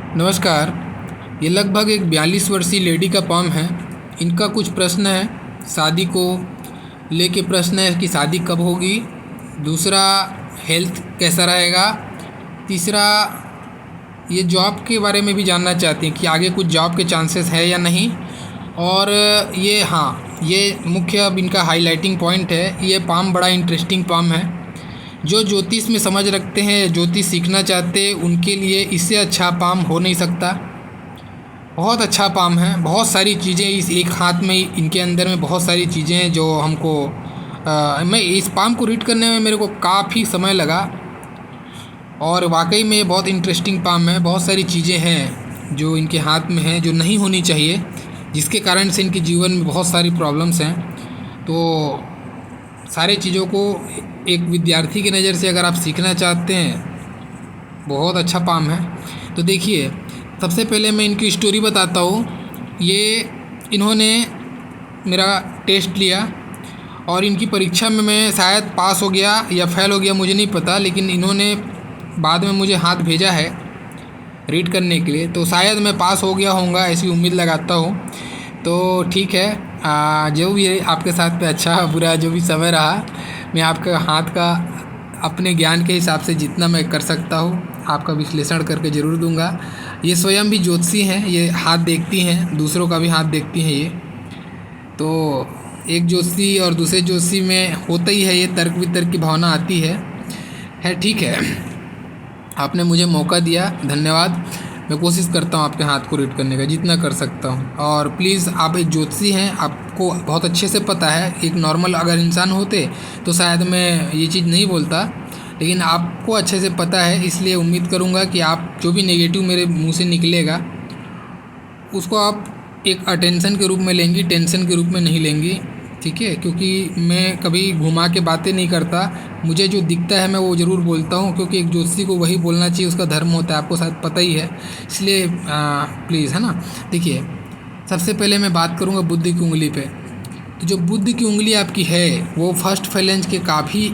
नमस्कार। ये लगभग एक 42 वर्षीय लेडी का पॉम है। इनका कुछ प्रश्न है, शादी को लेके प्रश्न है कि शादी कब होगी। दूसरा, हेल्थ कैसा रहेगा। तीसरा, ये जॉब के बारे में भी जानना चाहती हैं कि आगे कुछ जॉब के चांसेस है या नहीं। और ये मुख्य अब इनका हाईलाइटिंग पॉइंट है। ये पॉम बड़ा इंटरेस्टिंग पॉम है। जो ज्योतिष में समझ रखते हैं, ज्योतिष सीखना चाहते हैं, उनके लिए इससे अच्छा पाम हो नहीं सकता। बहुत अच्छा पाम है। बहुत सारी चीज़ें इस एक हाथ में, इनके अंदर में बहुत सारी चीज़ें हैं जो हमको मैं इस पाम को रीड करने में मेरे को काफ़ी समय लगा। और वाकई में बहुत इंटरेस्टिंग पाम है। बहुत सारी चीज़ें हैं जो इनके हाथ में हैं जो नहीं होनी चाहिए, जिसके कारण से इनके जीवन में बहुत सारी प्रॉब्लम्स हैं। तो सारे चीज़ों को एक विद्यार्थी की नज़र से अगर आप सीखना चाहते हैं, बहुत अच्छा पाम है। तो देखिए, सबसे पहले मैं इनकी स्टोरी बताता हूँ। ये इन्होंने मेरा टेस्ट लिया और इनकी परीक्षा में मैं शायद पास हो गया या फेल हो गया, मुझे नहीं पता, लेकिन इन्होंने बाद में मुझे हाथ भेजा है रीड करने के लिए, तो शायद मैं पास हो गया होऊंगा, ऐसी उम्मीद लगाता हूँ। तो ठीक है, जो भी है आपके साथ पे अच्छा बुरा जो भी समय रहा, मैं आपका हाथ का अपने ज्ञान के हिसाब से जितना मैं कर सकता हूँ आपका विश्लेषण करके ज़रूर दूंगा। ये स्वयं भी ज्योतिषी हैं, ये हाथ देखती हैं, दूसरों का भी हाथ देखती हैं। ये तो एक ज्योतिषी और दूसरे ज्योतिषी में होता ही है, ये तर्क वितर्क की भावना आती है। ठीक है, आपने मुझे मौका दिया, धन्यवाद। मैं कोशिश करता हूँ आपके हाथ को रीड करने का जितना कर सकता हूँ। और प्लीज़, आप एक ज्योतिषी हैं, आपको बहुत अच्छे से पता है। एक नॉर्मल अगर इंसान होते तो शायद मैं ये चीज़ नहीं बोलता, लेकिन आपको अच्छे से पता है, इसलिए उम्मीद करूँगा कि आप जो भी नेगेटिव मेरे मुँह से निकलेगा उसको आप एक अटेंशन के रूप में लेंगी, टेंशन के रूप में नहीं लेंगी, ठीक है। क्योंकि मैं कभी घुमा के बातें नहीं करता, मुझे जो दिखता है मैं वो ज़रूर बोलता हूँ, क्योंकि एक ज्योतिषी को वही बोलना चाहिए, उसका धर्म होता है, आपको शायद पता ही है। इसलिए प्लीज़, है ना। देखिए, सबसे पहले मैं बात करूँगा बुद्ध की उंगली पे। तो जो बुद्ध की उंगली आपकी है वो फर्स्ट फेलेंज के काफ़ी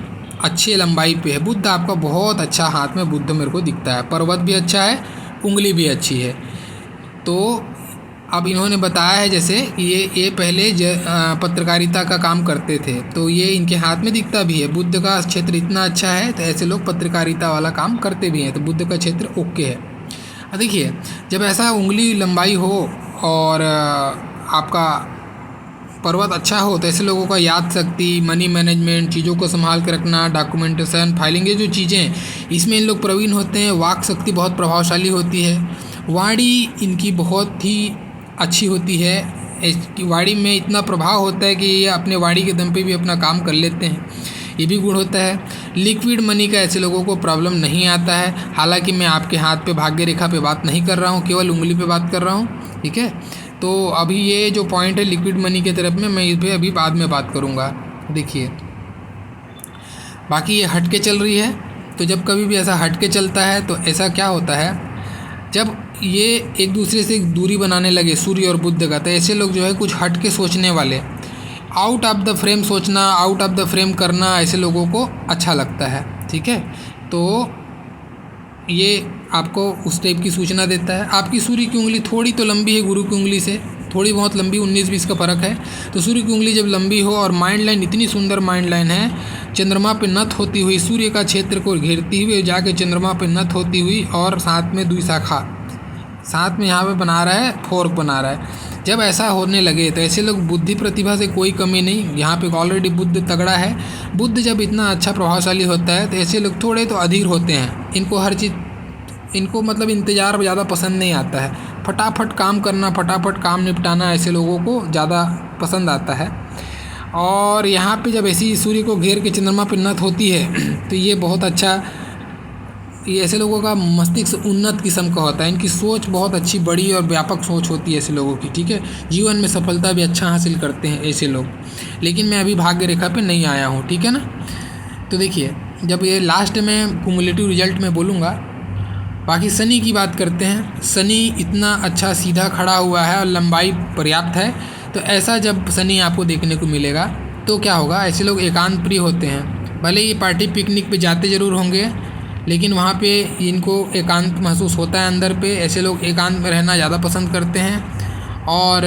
अच्छी लंबाई पे है। बुद्ध आपका बहुत अच्छा हाथ में बुद्ध मेरे को दिखता है, पर्वत भी अच्छा है, उंगली भी अच्छी है। तो अब इन्होंने बताया है जैसे कि ये पहले पत्रकारिता का काम करते थे, तो ये इनके हाथ में दिखता भी है। बुद्ध का क्षेत्र इतना अच्छा है तो ऐसे लोग पत्रकारिता वाला काम करते भी हैं, तो बुद्ध का क्षेत्र ओके है। देखिए, जब ऐसा उंगली लंबाई हो और आपका पर्वत अच्छा हो, तो ऐसे लोगों का याद शक्ति, मनी मैनेजमेंट, चीज़ों को संभाल के रखना, डॉक्यूमेंटेशन, फाइलिंग, ये जो चीज़ें हैं इसमें इन लोग प्रवीण होते हैं। वाक शक्ति बहुत प्रभावशाली होती है। वाणी इनकी बहुत ही अच्छी होती है। वाणी में इतना प्रभाव होता है कि ये अपने वाणी के दम पे भी अपना काम कर लेते हैं, ये भी गुण होता है। लिक्विड मनी का ऐसे लोगों को प्रॉब्लम नहीं आता है। हालांकि मैं आपके हाथ पे भाग्य रेखा पे बात नहीं कर रहा हूँ, केवल उंगली पे बात कर रहा हूँ, ठीक है। तो अभी ये जो पॉइंट है लिक्विड मनी के तरफ में, मैं इस पर अभी बाद में बात करूँगा। देखिए, बाकी ये हट के चल रही है, तो जब कभी भी ऐसा हट के चलता है तो ऐसा क्या होता है, जब ये एक दूसरे से दूरी बनाने लगे सूर्य और बुध का, तो ऐसे लोग जो है कुछ हट के सोचने वाले, आउट ऑफ द फ्रेम सोचना, आउट ऑफ द फ्रेम करना, ऐसे लोगों को अच्छा लगता है, ठीक है। तो ये आपको उस टाइप की सूचना देता है। आपकी सूर्य की उंगली थोड़ी तो लंबी है गुरु की उंगली से, थोड़ी बहुत लंबी, 19-20 का फ़र्क है। तो सूर्य की उंगली जब लंबी हो और माइंड लाइन इतनी सुंदर माइंड लाइन है, चंद्रमा पे नत होती हुई, सूर्य का क्षेत्र को घेरती हुई जाके चंद्रमा पे नत होती हुई, और साथ में द्विशाखा, साथ में यहाँ पे बना रहा है, फोर्क बना रहा है। जब ऐसा होने लगे तो ऐसे लोग बुद्धि प्रतिभा से कोई कमी नहीं, यहाँ पे ऑलरेडी बुद्ध तगड़ा है। बुद्ध जब इतना अच्छा प्रभावशाली होता है तो ऐसे लोग थोड़े तो अधीर होते हैं। इनको हर चीज़, इनको मतलब इंतज़ार ज़्यादा पसंद नहीं आता है। फटाफट काम करना, फटाफट काम निपटाना ऐसे लोगों को ज़्यादा पसंद आता है। और यहाँ पे जब ऐसी सूर्य को घेर के चंद्रमा पे नत होती है तो ये बहुत अच्छा, ये ऐसे लोगों का मस्तिष्क उन्नत किस्म का होता है। इनकी सोच बहुत अच्छी, बड़ी और व्यापक सोच होती है ऐसे लोगों की, ठीक है। जीवन में सफलता भी अच्छा हासिल करते हैं ऐसे लोग। लेकिन मैं अभी भाग्य रेखा पे नहीं आया हूँ, ठीक है ना। तो देखिए, जब ये लास्ट में कुमुलेटिव रिजल्ट में बोलूँगा। बाकी शनि की बात करते हैं। शनि इतना अच्छा सीधा खड़ा हुआ है और लंबाई पर्याप्त है, तो ऐसा जब शनि आपको देखने को मिलेगा तो क्या होगा, ऐसे लोग एकांत प्रिय होते हैं। भले ही पार्टी पिकनिक पे जाते ज़रूर होंगे, लेकिन वहाँ पे इनको एकांत महसूस होता है अंदर पे। ऐसे लोग एकांत में रहना ज़्यादा पसंद करते हैं और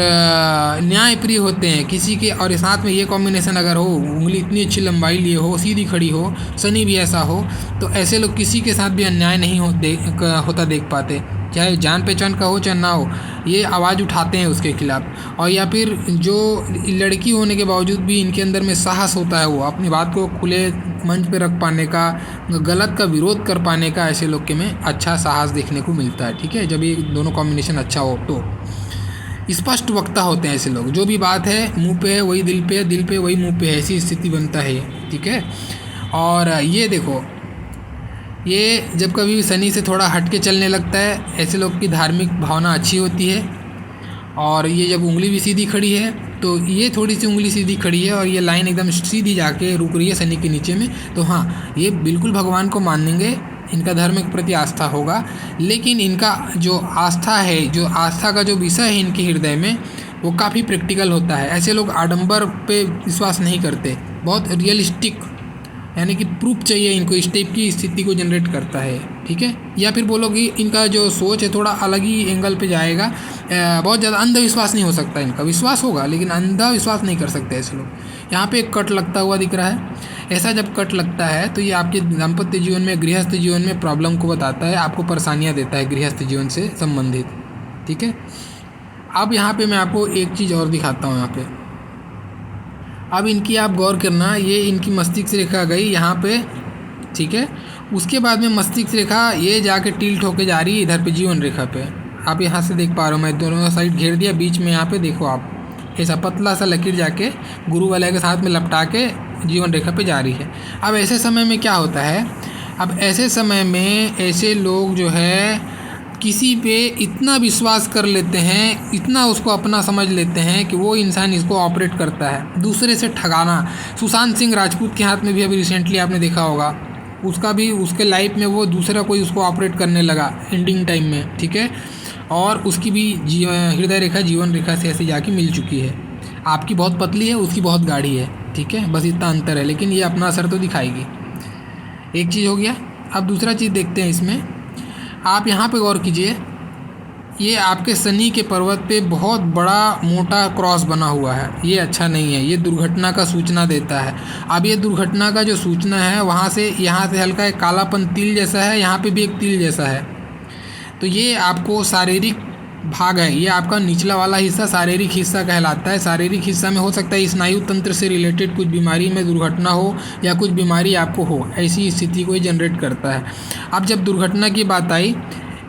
न्यायप्रिय होते हैं किसी के। और साथ में ये कॉम्बिनेशन अगर हो, उंगली इतनी अच्छी लंबाई लिए हो, सीधी खड़ी हो, शनि भी ऐसा हो, तो ऐसे लोग किसी के साथ भी अन्याय नहीं होता देख पाते, चाहे जान पहचान का हो चाहे ना हो, ये आवाज़ उठाते हैं उसके खिलाफ़। और या फिर जो लड़की होने के बावजूद भी इनके अंदर में साहस होता है, वो अपनी बात को खुले मंच पे रख पाने का, गलत का विरोध कर पाने का, ऐसे लोग के में अच्छा साहस देखने को मिलता है। ठीक है, जब ये दोनों कॉम्बिनेशन अच्छा हो तो स्पष्ट वक्ता होते हैं ऐसे लोग। जो भी बात है मुंह पे है वही दिल पे है, दिल पे वही मुंह पे है, ऐसी स्थिति बनता है। ठीक है, और ये देखो, ये जब कभी शनि से थोड़ा हट के चलने लगता है, ऐसे लोग की धार्मिक भावना अच्छी होती है। और ये जब उंगली भी सीधी खड़ी है, तो ये थोड़ी सी उंगली सीधी खड़ी है और ये लाइन एकदम सीधी जाके रुक रही है शनि के नीचे में, तो हाँ, ये बिल्कुल भगवान को मानेंगे, इनका धर्म के प्रति आस्था होगा। लेकिन इनका जो आस्था है, जो आस्था का जो विषय है इनके हृदय में, वो काफ़ी प्रैक्टिकल होता है। ऐसे लोग आडंबर पे विश्वास नहीं करते, बहुत रियलिस्टिक, यानी कि प्रूफ चाहिए इनको, इस टाइप की स्थिति को जनरेट करता है। ठीक है, या फिर बोलो कि इनका जो सोच है थोड़ा अलग ही एंगल पे जाएगा। बहुत ज़्यादा अंधविश्वास नहीं हो सकता, इनका विश्वास होगा लेकिन अंधविश्वास नहीं कर सकते ऐसे लोग। यहाँ पे एक कट लगता हुआ दिख रहा है। ऐसा जब कट लगता है तो ये आपके दाम्पत्य जीवन में, गृहस्थ जीवन में प्रॉब्लम को बताता है, आपको परेशानियाँ देता है गृहस्थ जीवन से संबंधित। ठीक है, अब यहाँ पे मैं आपको एक चीज़ और दिखाता हूँ। यहाँ पे अब इनकी आप गौर करना, ये इनकी मस्तिष्क रेखा गई यहाँ पे। ठीक है, उसके बाद में मस्तिष्क रेखा ये जाके टिल्ट होके जा रही है इधर पे जीवन रेखा पे। आप यहाँ से देख पा रहे हो, मैं दोनों साइड घेर दिया, बीच में यहाँ पे देखो आप, ऐसा पतला सा लकीर जाके गुरु वाले के साथ में लपटा के जीवन रेखा पे जा रही है। अब ऐसे समय में क्या होता है, अब ऐसे समय में ऐसे लोग जो है किसी पे इतना विश्वास कर लेते हैं, इतना उसको अपना समझ लेते हैं कि वो इंसान इसको ऑपरेट करता है, दूसरे से ठगाना। सुशांत सिंह राजपूत के हाथ में भी अभी रिसेंटली आपने देखा होगा, उसका भी उसके लाइफ में वो दूसरा कोई उसको ऑपरेट करने लगा एंडिंग टाइम में। ठीक है, और उसकी भी हृदय रेखा जीवन रेखा से ऐसे जाके मिल चुकी है। आपकी बहुत पतली है, उसकी बहुत गाढ़ी है। ठीक है, बस इतना अंतर है, लेकिन ये अपना असर तो दिखाएगी। एक चीज़ हो गया। अब दूसरा चीज़ देखते हैं इसमें। आप यहाँ पे गौर कीजिए, ये आपके शनि के पर्वत पे बहुत बड़ा मोटा क्रॉस बना हुआ है। ये अच्छा नहीं है, ये दुर्घटना का सूचना देता है। अब ये दुर्घटना का जो सूचना है, वहाँ से यहाँ से हल्का एक कालापन तिल जैसा है, यहाँ पे भी एक तिल जैसा है। तो ये आपको शारीरिक भाग है, ये आपका निचला वाला हिस्सा शारीरिक हिस्सा कहलाता है। शारीरिक हिस्सा में हो सकता है स्नायु तंत्र से रिलेटेड कुछ बीमारी में दुर्घटना हो या कुछ बीमारी आपको हो, ऐसी स्थिति को ये जनरेट करता है। अब जब दुर्घटना की बात आई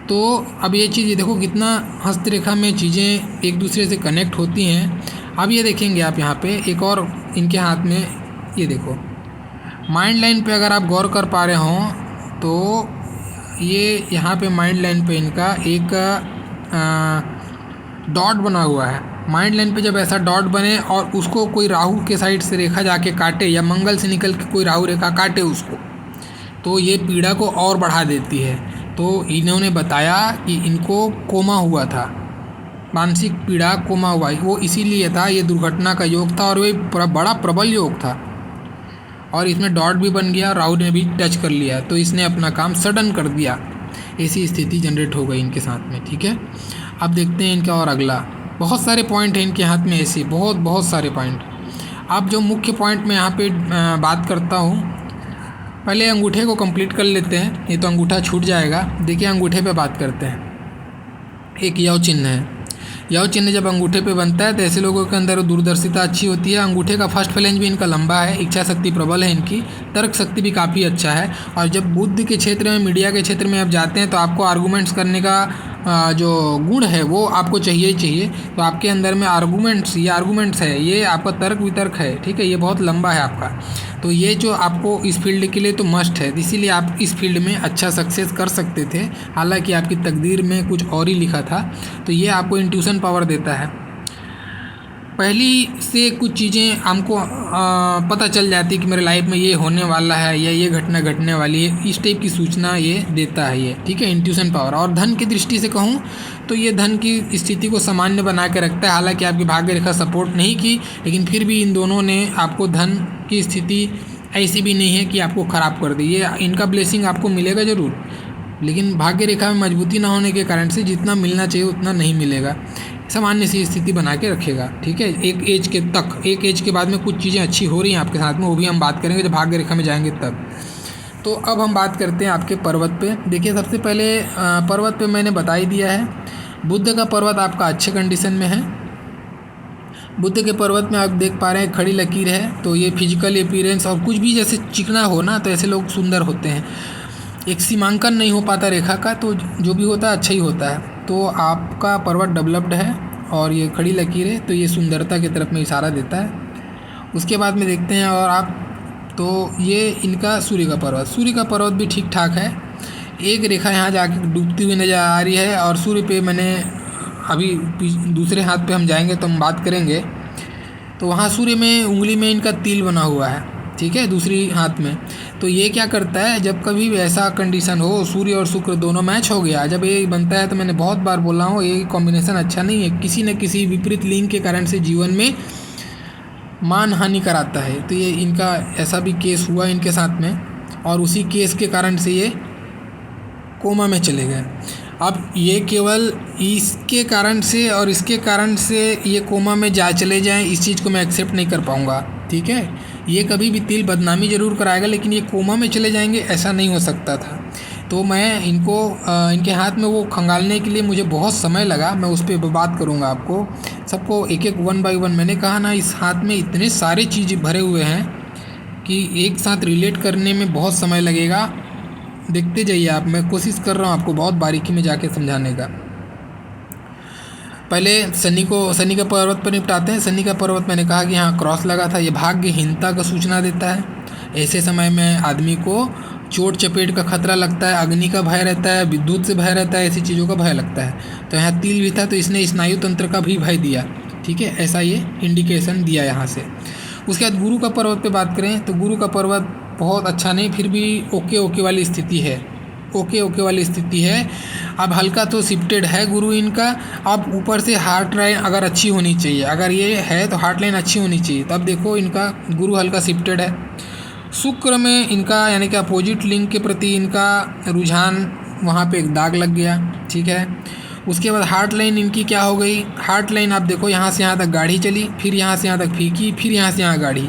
तो अब ये चीज़ देखो कितना हस्तरेखा में चीज़ें एक दूसरे से कनेक्ट होती हैं। अब ये देखेंगे आप यहाँ पे एक और इनके हाथ में, ये देखो माइंड लाइन पे अगर आप गौर कर पा रहे हों तो ये यहाँ पे माइंड लाइन पे इनका एक डॉट बना हुआ है। माइंड लाइन पे जब ऐसा डॉट बने और उसको कोई राहु के साइड से रेखा जाके काटे या मंगल से निकल के कोई राहु रेखा काटे उसको, तो ये पीड़ा को और बढ़ा देती है। तो इन्होंने बताया कि इनको कोमा हुआ था, मानसिक पीड़ा कोमा हुआ, वो इसीलिए था, ये दुर्घटना का योग था और वो बड़ा प्रबल योग था। और इसमें डॉट भी बन गया, राहु ने भी टच कर लिया, तो इसने अपना काम सडन कर दिया। ऐसी स्थिति जनरेट हो गई इनके साथ में। ठीक है, अब देखते हैं इनका और अगला। बहुत सारे पॉइंट हैं इनके हाथ में, ऐसे बहुत सारे पॉइंट। अब जो मुख्य पॉइंट मैं यहाँ पे बात करता हूँ, पहले अंगूठे को कंप्लीट कर लेते हैं, ये तो अंगूठा छूट जाएगा। देखिए अंगूठे पे बात करते हैं। एक यव चिन्ह है, यव चिन्ह जब अंगूठे पे बनता है तो ऐसे लोगों के अंदर दूरदर्शिता अच्छी होती है। अंगूठे का फर्स्ट फ्लैंज भी इनका लंबा है, इच्छा शक्ति प्रबल है इनकी, तर्क शक्ति भी काफ़ी अच्छा है। और जब बुद्धि के क्षेत्र में, मीडिया के क्षेत्र में आप जाते हैं तो आपको आर्गूमेंट्स करने का जो गुण है वो आपको चाहिए ही चाहिए। तो आपके अंदर में आर्गूमेंट्स है, ये आपका तर्क वितर्क है। ठीक है, ये बहुत लंबा है आपका, तो ये जो आपको इस फील्ड के लिए तो मस्ट है, इसीलिए आप इस फील्ड में अच्छा सक्सेस कर सकते थे। हालांकि आपकी तकदीर में कुछ और ही लिखा था। तो ये आपको इंट्यूशन पावर देता है। पहली से कुछ चीज़ें हमको पता चल जाती कि मेरे लाइफ में ये होने वाला है या ये घटना घटने वाली है, इस टाइप की सूचना ये देता है ये। ठीक है, इंट्यूशन पावर। और धन की दृष्टि से कहूँ तो ये धन की स्थिति को सामान्य बना के रखता है। हालांकि आपकी भाग्य रेखा सपोर्ट नहीं की, लेकिन फिर भी इन दोनों ने आपको धन की स्थिति ऐसी भी नहीं है कि आपको ख़राब कर दे। ये इनका ब्लेसिंग आपको मिलेगा ज़रूर, लेकिन भाग्य रेखा में मजबूती ना होने के कारण से जितना मिलना चाहिए उतना नहीं मिलेगा। सामान्य सी स्थिति बना के रखेगा, ठीक है। एक एज के बाद में कुछ चीज़ें अच्छी हो रही हैं आपके साथ में, वो भी हम बात करेंगे जब भाग्य रेखा में जाएंगे तब। तो अब हम बात करते हैं आपके पर्वत पे। देखिए सबसे पहले पर्वत पे मैंने बता ही दिया है, बुध का पर्वत आपका अच्छे कंडीशन में है। बुध के पर्वत में आप देख पा रहे हैं खड़ी लकीर है, तो ये फिजिकल अपीयरेंस और कुछ भी जैसे चिकना हो ना, तो ऐसे लोग सुंदर होते हैं। एक सीमांकन नहीं हो पाता रेखा का, तो जो भी होता है अच्छा ही होता है। तो आपका पर्वत डेवलप्ड है और ये खड़ी लकीर है, तो ये सुंदरता की तरफ में इशारा देता है। उसके बाद में देखते हैं और आप, तो ये इनका सूर्य का पर्वत भी ठीक ठाक है। एक रेखा यहाँ जाके डूबती हुई नज़र आ रही है, और सूर्य पे मैंने अभी दूसरे हाथ पे हम जाएंगे तो हम बात करेंगे, तो वहाँ सूर्य में उंगली में इनका तिल बना हुआ है, ठीक है, दूसरी हाथ में। तो ये क्या करता है, जब कभी ऐसा कंडीशन हो सूर्य और शुक्र दोनों मैच हो गया, जब ये बनता है, तो मैंने बहुत बार बोला हूँ ये कॉम्बिनेशन अच्छा नहीं है, किसी न किसी विपरीत लिंग के कारण से जीवन में मान हानि कराता है। तो ये इनका ऐसा भी केस हुआ इनके साथ में, और उसी केस के कारण से ये कोमा में चले गए। अब ये केवल इसके कारण से और इसके कारण से ये कोमा में चले जाएं, इस चीज़ को मैं एक्सेप्ट नहीं कर पाऊँगा, ठीक है। ये कभी भी तिल बदनामी ज़रूर कराएगा, लेकिन ये कोमा में चले जाएंगे ऐसा नहीं हो सकता था। तो मैं इनको इनके हाथ में वो खंगालने के लिए मुझे बहुत समय लगा, मैं उस पर बात करूँगा आपको सबको एक एक 1 बाय 1। मैंने कहा ना, इस हाथ में इतने सारे चीज़ भरे हुए हैं कि एक साथ रिलेट करने में बहुत समय लगेगा। देखते जाइए आप, मैं कोशिश कर रहा हूँ आपको बहुत बारीकी में जाके समझाने का। पहले शनि का पर्वत पर निपटाते हैं। शनि का पर्वत मैंने कहा कि यहाँ क्रॉस लगा था, ये भाग्यहीनता का सूचना देता है। ऐसे समय में आदमी को चोट चपेट का खतरा लगता है, अग्नि का भय रहता है, विद्युत से भय रहता है, ऐसी चीज़ों का भय लगता है। तो यहाँ तिल भी था, तो इसने स्नायु तंत्र का भी भय दिया, ठीक है, ऐसा ये इंडिकेशन दिया यहाँ से। उसके बाद गुरु का पर्वत पे बात करें तो गुरु का पर्वत बहुत अच्छा नहीं, फिर भी ओके वाली स्थिति है, ओके वाली स्थिति है। अब हल्का तो शिफ्टेड है गुरु इनका। अब ऊपर से हार्ट लाइन अगर अच्छी होनी चाहिए, अगर ये है तो हार्ट लाइन अच्छी होनी चाहिए। तो अब देखो इनका गुरु हल्का शिफ्टेड है। शुक्र में इनका यानी कि अपोजिट लिंग के प्रति इनका रुझान, वहाँ पे एक दाग लग गया, ठीक है। उसके बाद हार्ट लाइन इनकी क्या हो गई, हार्ट लाइन आप देखो यहाँ से यहाँ तक गाढ़ी चली, फिर यहाँ से यहाँ तक फीकी, फिर यहाँ से यहाँ गाढ़ी।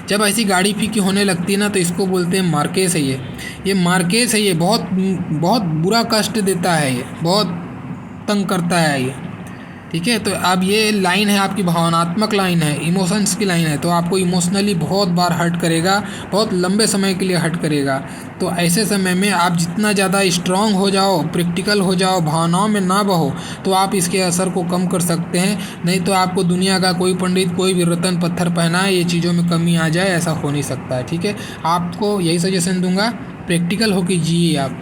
जब ऐसी गाढ़ी फीकी होने लगती है ना, तो इसको बोलते हैं मार्केस है। ये मार्केस है, ये बहुत बुरा कष्ट देता है, ये बहुत तंग करता है ये, ठीक है। तो अब ये लाइन है आपकी भावनात्मक लाइन है, इमोशंस की लाइन है, तो आपको इमोशनली बहुत बार हर्ट करेगा, बहुत लंबे समय के लिए हर्ट करेगा। तो ऐसे समय में आप जितना ज़्यादा स्ट्रांग हो जाओ, प्रैक्टिकल हो जाओ, भावनाओं में ना बहो, तो आप इसके असर को कम कर सकते हैं। नहीं तो आपको दुनिया का कोई पंडित कोई भी रतन पत्थर पहनाए, ये चीज़ों में कमी आ जाए, ऐसा हो नहीं सकता है, ठीक है। आपको यही सजेशन दूंगा, प्रैक्टिकल होकर जिए आप,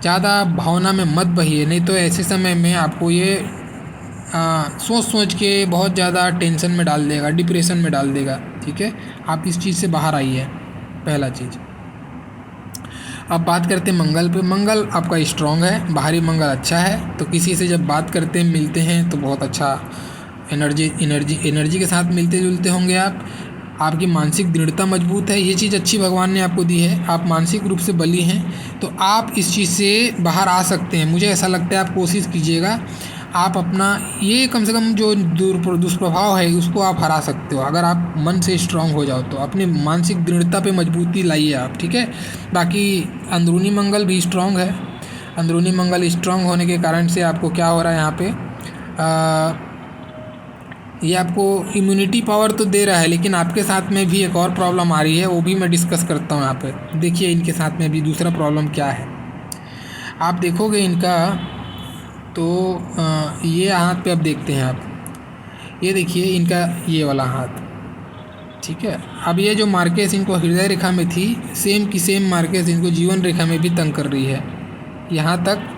ज़्यादा भावना में मत बहिए, नहीं तो ऐसे समय में आपको ये सोच के बहुत ज़्यादा टेंशन में डाल देगा, डिप्रेशन में डाल देगा, ठीक है। आप इस चीज़ से बाहर आइए, पहला चीज़। अब बात करते हैं मंगल पे। मंगल आपका स्ट्रॉन्ग है, बाहरी मंगल अच्छा है, तो किसी से जब बात करते हैं, मिलते हैं, तो बहुत अच्छा एनर्जी के साथ मिलते जुलते होंगे आप। आपकी मानसिक दृढ़ता मजबूत है, ये चीज़ अच्छी भगवान ने आपको दी है। आप मानसिक रूप से बली हैं, तो आप इस चीज़ से बाहर आ सकते हैं। मुझे ऐसा लगता है आप कोशिश कीजिएगा, आप अपना ये कम से कम जो दुष्प्रभाव है उसको आप हरा सकते हो, अगर आप मन से स्ट्रांग हो जाओ तो। अपनी मानसिक दृढ़ता पे मजबूती लाइए आप, ठीक है। बाकी अंदरूनी मंगल भी स्ट्रांग है। अंदरूनी मंगल स्ट्रांग होने के कारण से आपको क्या हो रहा है यहाँ पे, ये आपको इम्यूनिटी पावर तो दे रहा है, लेकिन आपके साथ में भी एक और प्रॉब्लम आ रही है, वो भी मैं डिस्कस करता हूँ यहाँ पे। देखिए इनके साथ में भी दूसरा प्रॉब्लम क्या है, आप देखोगे इनका, तो ये हाथ पे अब देखते हैं आप, ये देखिए इनका ये वाला हाथ, ठीक है। अब ये जो मार्केस इनको हृदय रेखा में थी, सेम की सेम मार्केस इनको जीवन रेखा में भी तंग कर रही है, यहाँ तक,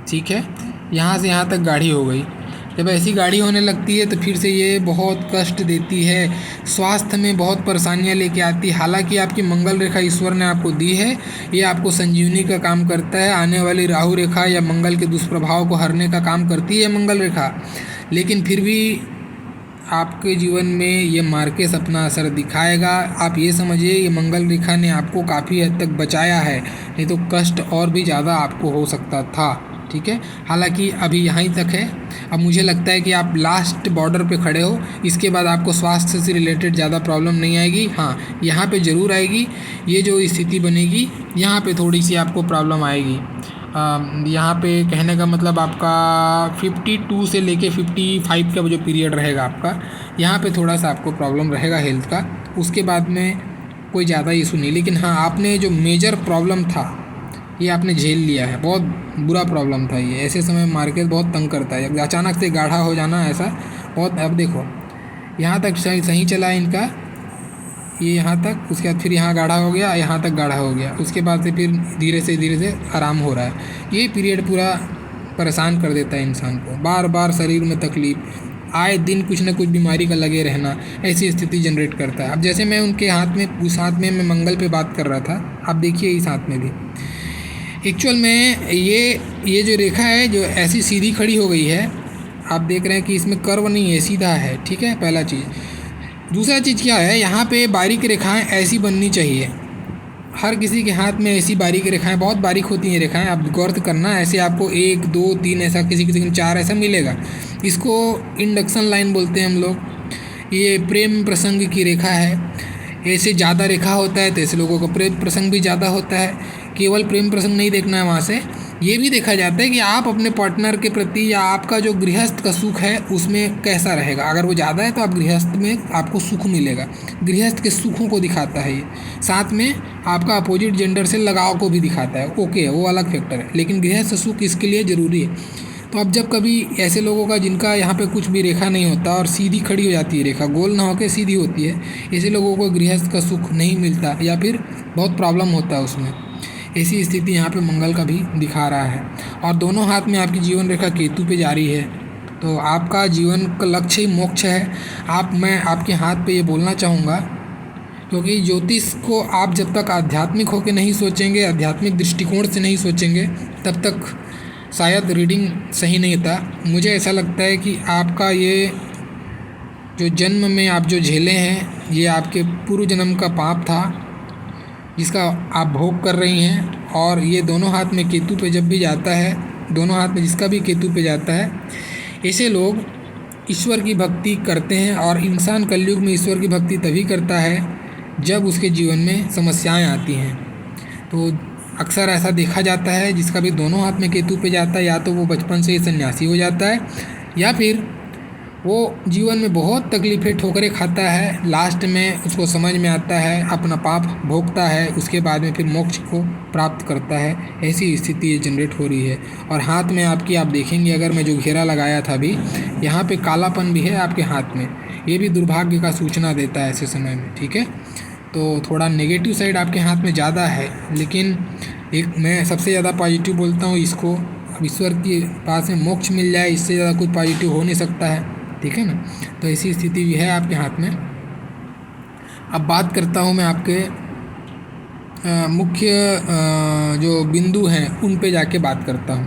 ठीक है। यहाँ से यहाँ तक गाढ़ी हो गई। जब ऐसी गाढ़ी होने लगती है तो फिर से ये बहुत कष्ट देती है, स्वास्थ्य में बहुत परेशानियां लेके आती है। हालांकि आपकी मंगल रेखा ईश्वर ने आपको दी है, ये आपको संजीवनी का काम करता है। आने वाली राहु रेखा या मंगल के दुष्प्रभाव को हरने का काम करती है मंगल रेखा, लेकिन फिर भी आपके जीवन में ये मार्केस अपना असर दिखाएगा। आप ये समझिए ये मंगल रेखा ने आपको काफ़ी हद तक बचाया है, नहीं तो कष्ट और भी ज़्यादा आपको हो सकता था। ठीक है, हालांकि अभी यहीं तक है। अब मुझे लगता है कि आप लास्ट बॉर्डर पे खड़े हो, इसके बाद आपको स्वास्थ्य से रिलेटेड ज़्यादा प्रॉब्लम नहीं आएगी। हाँ, यहाँ पे ज़रूर आएगी। ये जो स्थिति बनेगी यहाँ पे थोड़ी सी आपको प्रॉब्लम आएगी। यहाँ पे कहने का मतलब आपका 52 से लेके 55 का जो पीरियड रहेगा आपका, यहाँ पे थोड़ा सा आपको प्रॉब्लम रहेगा हेल्थ का। उसके बाद में कोई ज़्यादा इशू नहीं, लेकिन हाँ, आपने जो मेजर प्रॉब्लम था ये आपने झेल लिया है। बहुत बुरा प्रॉब्लम था ये। ऐसे समय मार्केट बहुत तंग करता है, अचानक से गाढ़ा हो जाना ऐसा बहुत। अब देखो यहाँ तक सही चला है इनका, ये यहाँ तक, उसके बाद फिर यहाँ गाढ़ा हो गया, यहाँ तक गाढ़ा हो गया, उसके बाद से फिर धीरे से आराम हो रहा है। ये पीरियड पूरा परेशान कर देता है इंसान को, बार बार शरीर में तकलीफ, आए दिन कुछ ना कुछ बीमारी का लगे रहना, ऐसी स्थिति जनरेट करता है। अब जैसे मैं उनके हाथ में, उस हाथ में मैं मंगल पे बात कर रहा था, आप देखिए इस हाथ में भी एक्चुअल में ये जो रेखा है जो ऐसी सीधी खड़ी हो गई है, आप देख रहे हैं कि इसमें कर्व नहीं है, सीधा है। ठीक है, पहला चीज़। दूसरा चीज़ क्या है, यहाँ पे बारीक रेखाएं ऐसी बननी चाहिए। हर किसी के हाथ में ऐसी बारीक रेखाएं, बहुत बारीक होती हैं रेखाएं, आप गौर करना। ऐसे आपको 1 2 3 ऐसा, किसी किसी में 4 ऐसा मिलेगा। इसको इंडक्शन लाइन बोलते हैं हम लोग। ये प्रेम प्रसंग की रेखा है। ऐसे ज़्यादा रेखा होता है तो ऐसे लोगों का प्रेम प्रसंग भी ज़्यादा होता है। केवल प्रेम प्रसंग नहीं देखना है, वहाँ से ये भी देखा जाता है कि आप अपने पार्टनर के प्रति या आपका जो गृहस्थ का सुख है उसमें कैसा रहेगा। अगर वो ज़्यादा है तो आप गृहस्थ में आपको सुख मिलेगा, गृहस्थ के सुखों को दिखाता है ये। साथ में आपका अपोजिट जेंडर से लगाव को भी दिखाता है, ओके, वो अलग फैक्टर है, लेकिन गृहस्थ सुख इसके लिए ज़रूरी है। तो अब जब कभी ऐसे लोगों का जिनका यहाँ पे कुछ भी रेखा नहीं होता और सीधी खड़ी हो जाती है रेखा, गोल ना होकर सीधी होती है, ऐसे लोगों को गृहस्थ का सुख नहीं मिलता या फिर बहुत प्रॉब्लम होता है उसमें। ऐसी स्थिति यहाँ पे मंगल का भी दिखा रहा है। और दोनों हाथ में आपकी जीवन रेखा केतु पे जारी है, तो आपका जीवन का लक्ष्य ही मोक्ष है। मैं आपके हाथ पे ये बोलना चाहूँगा, क्योंकि ज्योतिष को आप जब तक आध्यात्मिक होकर नहीं सोचेंगे, आध्यात्मिक दृष्टिकोण से नहीं सोचेंगे, तब तक शायद रीडिंग सही नहीं था। मुझे ऐसा लगता है कि आपका ये जो जन्म में आप जो झेले हैं, ये आपके पूर्व जन्म का पाप था जिसका आप भोग कर रही हैं। और ये दोनों हाथ में केतु पे जब भी जाता है, दोनों हाथ में जिसका भी केतु पे जाता है, ऐसे लोग ईश्वर की भक्ति करते हैं। और इंसान कलयुग में ईश्वर की भक्ति तभी करता है जब उसके जीवन में समस्याएं आती हैं। तो अक्सर ऐसा देखा जाता है जिसका भी दोनों हाथ में केतु पे जाता है, या तो वो बचपन से ही सन्यासी हो जाता है, या फिर वो जीवन में बहुत तकलीफ़ें ठोकरें खाता है, लास्ट में उसको समझ में आता है, अपना पाप भोगता है, उसके बाद में फिर मोक्ष को प्राप्त करता है। ऐसी स्थिति ये जनरेट हो रही है। और हाथ में आपकी आप देखेंगे, अगर मैं जो घेरा लगाया था अभी, यहाँ पे कालापन भी है आपके हाथ में, ये भी दुर्भाग्य का सूचना देता है ऐसे समय में। ठीक है, तो थोड़ा नेगेटिव साइड आपके हाथ में ज़्यादा है, लेकिन एक मैं सबसे ज़्यादा पॉजिटिव बोलता हूँ इसको। अब ईश्वर के पास में मोक्ष मिल जाए, इससे ज़्यादा कुछ पॉजिटिव हो नहीं सकता है। ठीक है ना, तो ऐसी स्थिति भी है आपके हाथ में। अब बात करता हूँ मैं आपके मुख्य जो बिंदु हैं उन पे जाके बात करता हूँ।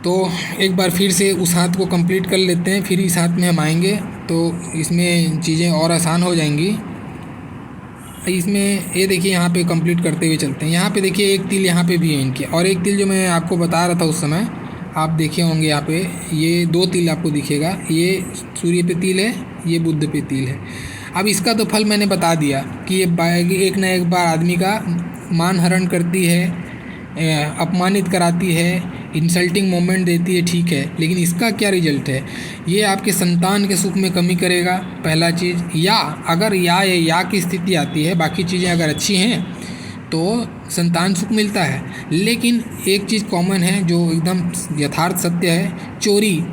तो एक बार फिर से उस हाथ को कंप्लीट कर लेते हैं, फिर इस हाथ में हम आएंगे तो इसमें चीज़ें और आसान हो जाएंगी। इसमें ये देखिए, यहाँ पे कंप्लीट करते हुए चलते हैं। यहाँ पे देखिए एक तिल यहाँ पे भी है इनके, और एक तिल जो मैं आपको बता रहा था उस समय, आप देखे होंगे यहाँ पे ये 2 तिल आपको दिखेगा। ये सूर्य पे तिल है, ये बुध पे तिल है। अब इसका तो फल मैंने बता दिया कि ये एक न एक बार आदमी का मान हरण करती है, अपमानित कराती है, इंसल्टिंग मोमेंट देती है। ठीक है, लेकिन इसका क्या रिजल्ट है, ये आपके संतान के सुख में कमी करेगा, पहला चीज़। या अगर या की स्थिति आती है, बाकी चीज़ें अगर अच्छी हैं तो संतान सुख मिलता है। लेकिन एक चीज़ कॉमन है जो एकदम यथार्थ सत्य है, चोरी।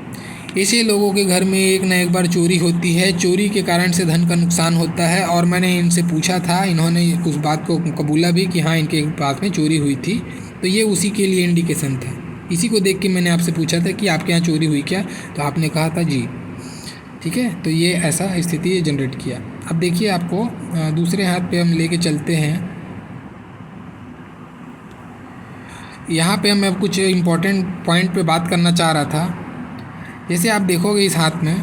ऐसे लोगों के घर में एक न एक बार चोरी होती है, चोरी के कारण से धन का नुकसान होता है। और मैंने इनसे पूछा था, इन्होंने उस बात को कबूला भी कि हाँ इनके पास में चोरी हुई थी, तो ये उसी के लिए इंडिकेशन था। इसी को देख के मैंने आपसे पूछा था कि आपके यहाँ चोरी हुई क्या, तो आपने कहा था जी। ठीक है, तो ये ऐसा स्थिति जनरेट किया। अब देखिए, आपको दूसरे हाथ पे हम लेके चलते हैं। यहाँ पे मैं कुछ इम्पोर्टेंट पॉइंट पे बात करना चाह रहा था। जैसे आप देखोगे इस हाथ में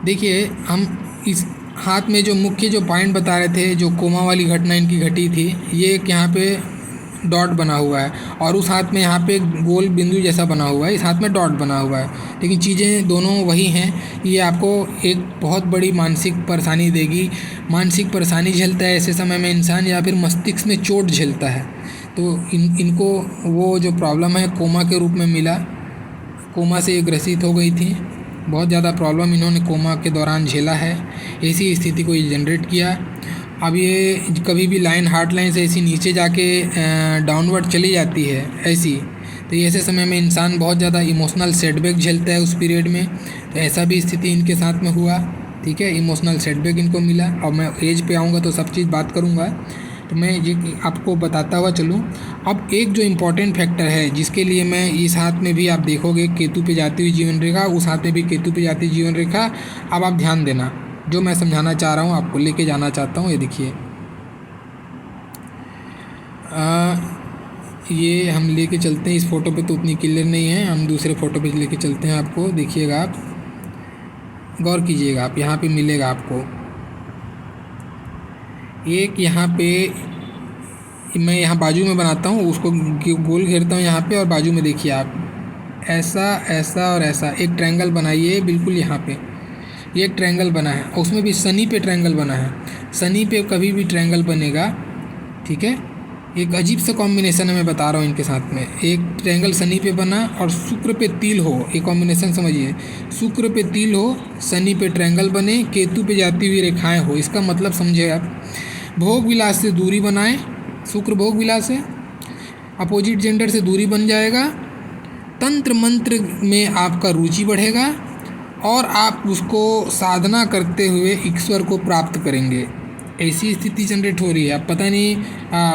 देखिए, हम इस हाथ में जो मुख्य जो पॉइंट बता रहे थे, जो कोमा वाली घटना इनकी घटी थी, ये एक यहाँ पे डॉट बना हुआ है और उस हाथ में यहाँ पे एक गोल बिंदु जैसा बना हुआ है, इस हाथ में डॉट बना हुआ है। लेकिन चीज़ें दोनों वही हैं। ये आपको एक बहुत बड़ी मानसिक परेशानी देगी। मानसिक परेशानी झेलता है ऐसे समय में इंसान, या फिर मस्तिष्क में चोट झेलता है, तो इनको वो जो प्रॉब्लम है कोमा के रूप में मिला। कोमा से ये ग्रसित हो गई थी, बहुत ज़्यादा प्रॉब्लम इन्होंने कोमा के दौरान झेला है। ऐसी स्थिति को ये जनरेट किया। अब ये कभी भी लाइन हार्ट लाइन से ऐसी नीचे जाके डाउनवर्ड चली जाती है ऐसी, तो ये ऐसे समय में इंसान बहुत ज़्यादा इमोशनल सेटबैक झेलता है उस पीरियड में। तो ऐसा भी स्थिति इनके साथ में हुआ, ठीक है, इमोशनल सेटबैक इनको मिला। और मैं एज पे आऊँगा तो सब चीज़ बात करूँगा, तो मैं ये आपको बताता हुआ चलूँ। अब एक जो इम्पोर्टेंट फैक्टर है जिसके लिए मैं इस हाथ में भी आप देखोगे केतु पे जाती हुई जीवन रेखा, उस हाथ में भी केतु पे जाती हुई जीवन रेखा। अब आप ध्यान देना, जो मैं समझाना चाह रहा हूँ, आपको लेके जाना चाहता हूँ। ये देखिए, ये हम लेके चलते हैं। इस फ़ोटो पे तो उतनी क्लियर नहीं है, हम दूसरे फ़ोटो पे लेके चलते हैं आपको। देखिएगा, आप गौर कीजिएगा, आप यहाँ पे मिलेगा आपको एक, यहाँ पे मैं यहाँ बाजू में बनाता हूँ, उसको गोल घेरता हूँ यहाँ पे, और बाजू में देखिए आप ऐसा ऐसा और ऐसा एक ट्रायंगल बनाइए बिल्कुल यहाँ पे। ये एक ट्रायंगल बना है और उसमें भी शनि पे ट्रायंगल बना है। शनि पे कभी भी ट्रायंगल बनेगा, ठीक है, एक अजीब सा कॉम्बिनेशन है, मैं बता रहा हूँ इनके साथ में। एक ट्रायंगल शनि पे बना और शुक्र पे तिल हो, एक कॉम्बिनेशन समझिए। शुक्र पे तिल हो, शनि पे ट्रायंगल बने, केतु पे जाती हुई रेखाएं हो। इसका मतलब समझे आप, भोग विलास से दूरी बनाएं। शुक्र भोग विलास है, अपोजिट जेंडर से दूरी बन जाएगा। तंत्र मंत्र में आपका रुचि बढ़ेगा और आप उसको साधना करते हुए ईश्वर को प्राप्त करेंगे। ऐसी स्थिति जनरेट हो रही है। अब पता नहीं,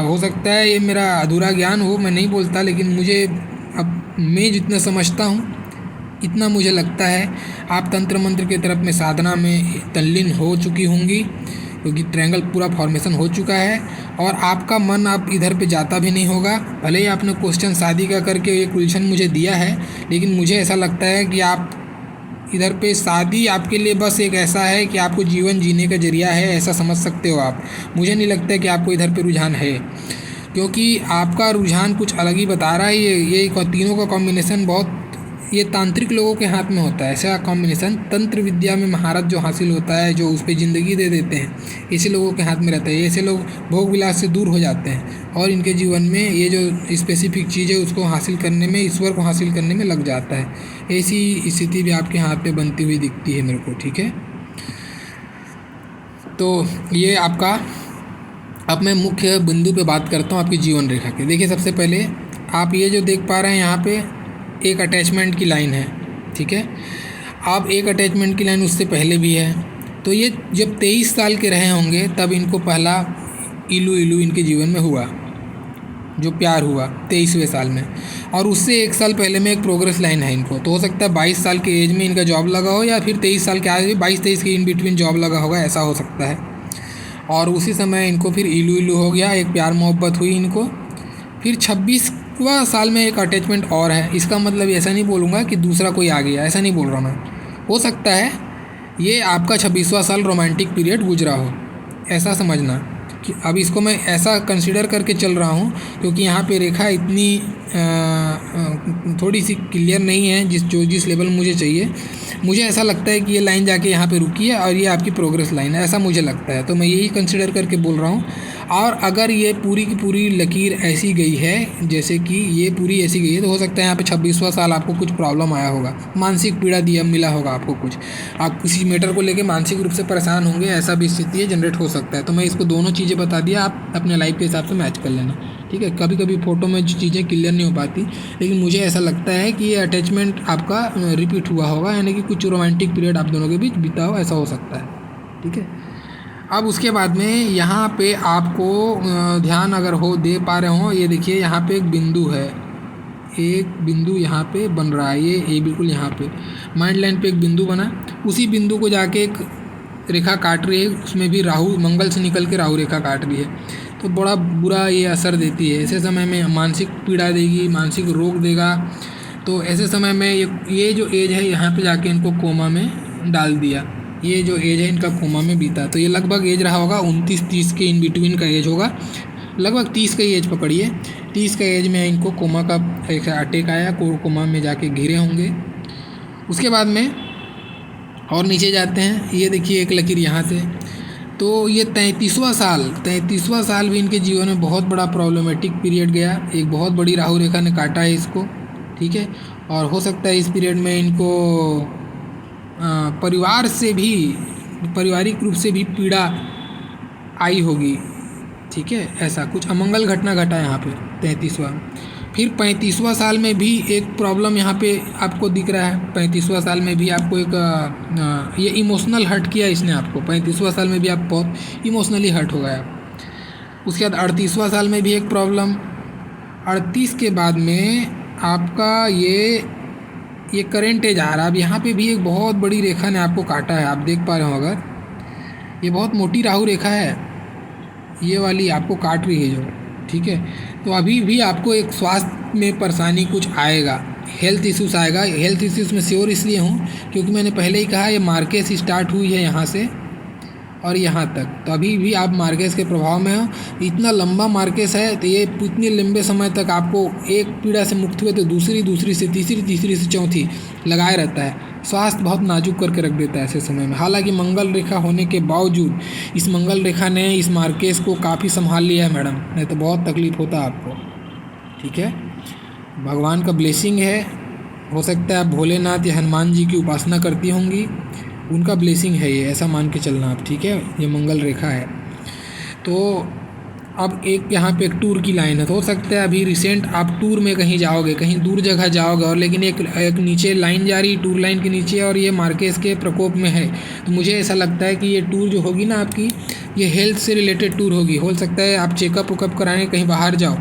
हो सकता है ये मेरा अधूरा ज्ञान हो, मैं नहीं बोलता, लेकिन मुझे अब मैं जितना समझता हूँ इतना मुझे लगता है आप तंत्र मंत्र की तरफ में साधना में तल्लीन हो चुकी होंगी, क्योंकि ट्रायंगल पूरा फॉर्मेशन हो चुका है और आपका मन अब इधर पे जाता भी नहीं होगा। भले ही आपने क्वेश्चन शादी का करके एक उलझन मुझे दिया है, लेकिन मुझे ऐसा लगता है कि आप इधर पे शादी आपके लिए बस एक ऐसा है कि आपको जीवन जीने का जरिया है, ऐसा समझ सकते हो आप। मुझे नहीं लगता कि आपको इधर पे रुझान है, क्योंकि आपका रुझान कुछ अलग ही बता रहा है। ये तीनों का कॉम्बिनेशन बहुत, ये तांत्रिक लोगों के हाथ में होता है ऐसा कॉम्बिनेशन। तंत्र विद्या में महारत जो हासिल होता है, जो उस पर ज़िंदगी दे देते हैं, ऐसे लोगों के हाथ में रहता है। ऐसे लोग भोग विलास से दूर हो जाते हैं और इनके जीवन में ये जो स्पेसिफिक चीज़ है उसको हासिल करने में, ईश्वर को हासिल करने में लग जाता है। ऐसी स्थिति भी आपके हाथ पे बनती हुई दिखती है मेरे को, ठीक है। तो ये आपका, अब मैं मुख्य बिंदु पे बात करता हूँ आपकी जीवन रेखा के। देखिए, सबसे पहले आप ये जो देख पा रहे हैं यहाँ पे एक अटैचमेंट की लाइन है, ठीक है। अब एक अटैचमेंट की लाइन उससे पहले भी है। तो ये जब 23 साल के रहे होंगे तब इनको पहला इलू इलू इनके जीवन में हुआ, जो प्यार हुआ 23वें साल में, और उससे 1 साल पहले में एक प्रोग्रेस लाइन है इनको। तो हो सकता है 22 साल के एज में इनका जॉब लगा हो, या फिर 23 साल के आज 22-23 के इन बिटवीन जॉब लगा होगा, ऐसा हो सकता है। और उसी समय इनको फिर इलू इलू हो गया, एक प्यार मोहब्बत हुई इनको। फिर 26वां साल में एक अटैचमेंट और है। इसका मतलब ऐसा नहीं बोलूँगा कि दूसरा कोई आ गया, ऐसा नहीं बोल रहा मैं। हो सकता है ये आपका 26वां साल रोमांटिक पीरियड गुजरा हो, ऐसा समझना। कि अब इसको मैं ऐसा कंसिडर करके चल रहा हूँ क्योंकि यहाँ पे रेखा इतनी थोड़ी सी क्लियर नहीं है जिस लेवल मुझे चाहिए। मुझे ऐसा लगता है कि ये लाइन जाके यहाँ पे रुकी है और ये आपकी प्रोग्रेस लाइन है, ऐसा मुझे लगता है। तो मैं यही कंसिडर करके बोल रहा हूँ। और अगर ये पूरी की पूरी लकीर ऐसी गई है, जैसे कि ये पूरी ऐसी गई है, तो हो सकता है यहाँ पे 26वां साल आपको कुछ प्रॉब्लम आया होगा, मानसिक पीड़ा दिया मिला होगा आपको कुछ, आप किसी मैटर को लेके मानसिक रूप से परेशान होंगे, ऐसा भी स्थिति है जनरेट हो सकता है। तो मैं इसको दोनों चीज़ें बता दिया, आप अपने लाइफ के हिसाब से मैच कर लेना, ठीक है। कभी कभी फ़ोटो में जो चीज़ें क्लियर नहीं हो पाती, लेकिन मुझे ऐसा लगता है कि ये अटैचमेंट आपका रिपीट हुआ होगा, यानी कि कुछ रोमांटिक पीरियड आप दोनों के बीच बीता हो, ऐसा हो सकता है, ठीक है। अब उसके बाद में यहाँ पे आपको ध्यान अगर हो दे पा रहे हो, ये देखिए यहाँ पे एक बिंदु है, एक बिंदु यहाँ पे बन रहा है, ये बिल्कुल यहाँ पे माइंड लाइन पे एक बिंदु बना, उसी बिंदु को जाके एक रेखा काट रही है, उसमें भी राहु मंगल से निकल के राहु रेखा काट रही है। तो बड़ा बुरा ये असर देती है, ऐसे समय में मानसिक पीड़ा देगी, मानसिक रोग देगा। तो ऐसे समय में ये जो एज है यहाँ पे जाके इनको कोमा में डाल दिया, ये जो एज है इनका कोमा में बीता, तो ये लगभग एज रहा होगा 29-30 के इन बिटवीन का एज होगा, लगभग 30 का ही एज पकड़िए। 30 का एज में इनको कोमा का एक अटैक आया, कोमा में जाके घिरे होंगे। उसके बाद में और नीचे जाते हैं, ये देखिए एक लकीर यहाँ से, तो ये 33वां साल भी इनके जीवन में बहुत बड़ा प्रॉब्लमेटिक पीरियड गया। एक बहुत बड़ी राहु रेखा ने काटा है इसको, ठीक है। और हो सकता है इस पीरियड में इनको परिवार से भी, पारिवारिक रूप से भी पीड़ा आई होगी, ठीक है। ऐसा कुछ अमंगल घटना घटा यहाँ पे 33वां। फिर 35वां साल में भी एक प्रॉब्लम यहाँ पे आपको दिख रहा है। 35वां साल में भी आपको एक ये इमोशनल हर्ट किया इसने आपको। 35वां साल में भी आप बहुत इमोशनली हर्ट हो गया। उसके बाद 38वां साल में भी एक प्रॉब्लम। 38 के बाद में आपका ये करेंट एज आ रहा है। अब यहाँ पे भी एक बहुत बड़ी रेखा ने आपको काटा है, आप देख पा रहे हो अगर, ये बहुत मोटी राहु रेखा है, ये वाली आपको काट रही है जो, ठीक है। तो अभी भी आपको एक स्वास्थ्य में परेशानी कुछ आएगा, हेल्थ इश्यूज आएगा। हेल्थ इश्यूज में श्योर इसलिए हूँ क्योंकि मैंने पहले ही कहा ये मार्केस स्टार्ट हुई है यहाँ से और यहाँ तक, तो अभी भी आप मार्केस के प्रभाव में हो। इतना लंबा मार्केस है तो ये इतने लंबे समय तक आपको एक पीड़ा से मुक्त हुए तो दूसरी से तीसरी से चौथी लगाए रहता है। स्वास्थ्य बहुत नाजुक करके रख देता है ऐसे समय में। हालांकि मंगल रेखा होने के बावजूद इस मंगल रेखा ने इस मार्केस को काफ़ी संभाल लिया है मैडम, नहीं तो बहुत तकलीफ होता आपको, ठीक है। भगवान का ब्लेसिंग है। हो सकता है आप भोलेनाथ या हनुमान जी की उपासना करती होंगी, उनका ब्लेसिंग है ये, ऐसा मान के चलना आप, ठीक है। ये मंगल रेखा है। तो अब एक यहाँ पे एक टूर की लाइन है, तो हो सकता है अभी रिसेंट आप टूर में कहीं जाओगे, कहीं दूर जगह जाओगे, और लेकिन एक नीचे लाइन जा रही टूर लाइन के नीचे और ये मार्केस के प्रकोप में है। तो मुझे ऐसा लगता है कि ये टूर जो होगी ना आपकी, ये हेल्थ से रिलेटेड टूर होगी। हो सकता है आप चेकअप वेकअप कराने कहीं बाहर जाओ,